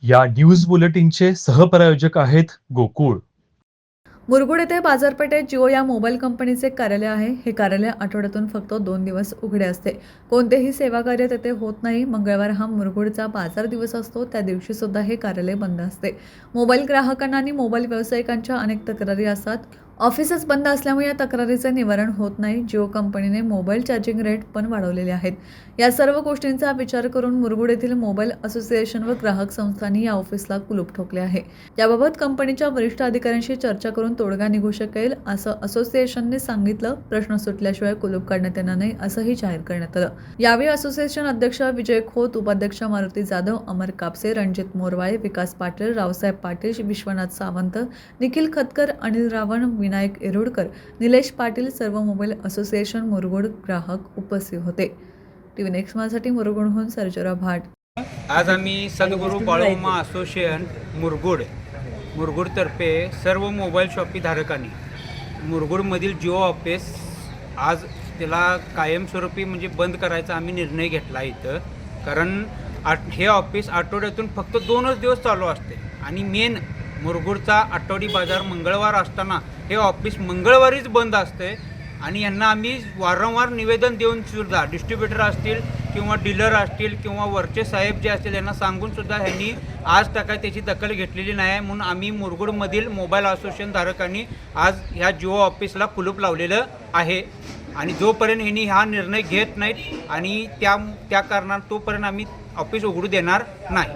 या न्यूज बुलेटिनचे सहप्रायोजक आहेत गोकुळ. मुरगुड येथे बाजारपेठेत जिओ या मोबाईल कंपनीचे कार्यालय आहे. हे कार्यालय आठवड्यातून फक्त 2 दिवस उघडे असते. कोणतेही सेवा कार्य तेथे होत नाही. मंगळवार हा मुरगुडचा बाजार दिवस असतो. त्या दिवशी सुद्धा हे कार्यालय बंद असते. मोबाईल ग्राहकांना आणि मोबाईल व्यावसायिकांच्या अनेक तक्रारी असतात. ऑफिसच बंद असल्यामुळे या तक्रारीचे निवारण होत नाही. जिओ कंपनीने मोबाईल चार्जिंग रेट पण वाढवलेले आहेत. या सर्व गोष्टींचा विचार करून मुरगुड येथील मोबाईल असोसिएशन व ग्राहक संस्थांनी या ऑफिसला कुलूप ठोकले आहे. याबाबत कंपनीच्या वरिष्ठ अधिकाऱ्यांशी चर्चा करून तोडगा निघू शकेल असं असोसिएशनने सांगितलं. प्रश्न सुटल्याशिवाय कुलूप काढण्यात येणार नाही असंही जाहीर करण्यात आलं. यावेळी असोसिएशन अध्यक्ष विजय खोत, उपाध्यक्ष मारुती जाधव, अमर कापसे, रणजित मोरवाळे, विकास पाटील, रावसाहेब पाटील, विश्वनाथ सावंत, निखिल खतकर, अनिल रावण, विनायक येरुडकर, निलेश पाटील, सर्व मोबाईल असोसिएशन मुरगुड ग्राहक उपस्थित होते. टीव्ही नेक्स्ट माझ्यासाठी मुरगुडहून सर्जराव भाट. आज आम्ही सद्गुरू बाळूमा असोसिएशन मुरगुडतर्फे सर्व मोबाईल शॉपी धारकांनी मुरगुडमधील जिओ ऑफिस आज त्याला कायमस्वरूपी म्हणजे बंद करायचा आम्ही निर्णय घेतला इथं. कारण हे ऑफिस आठवड्यातून फक्त 2च दिवस चालू असते आणि मेन मुरगुडचा आठवडी बाजार मंगळवार असताना हे ऑफिस मंगळवारीच बंद असते. आणि यांना आम्ही वारंवार निवेदन देऊन सुद्धा डिस्ट्रीब्युटर असतील किंवा डीलर असतील किंवा वरचे साहेब जे असतील यांना सांगून सुद्धा ह्यांनी आज काय त्याची दखल घेतलेली नाही आहे. म्हणून आम्ही मुरगुडमधील मोबाईल असोसिएशन धारकांनी आज ह्या जिओ ऑफिसला कुलूप लावलेलं आहे. आणि जोपर्यंत ह्यांनी हा निर्णय घेत नाहीत आणि त्या कारणात तोपर्यंत आम्ही ऑफिस उघडू देणार नाही.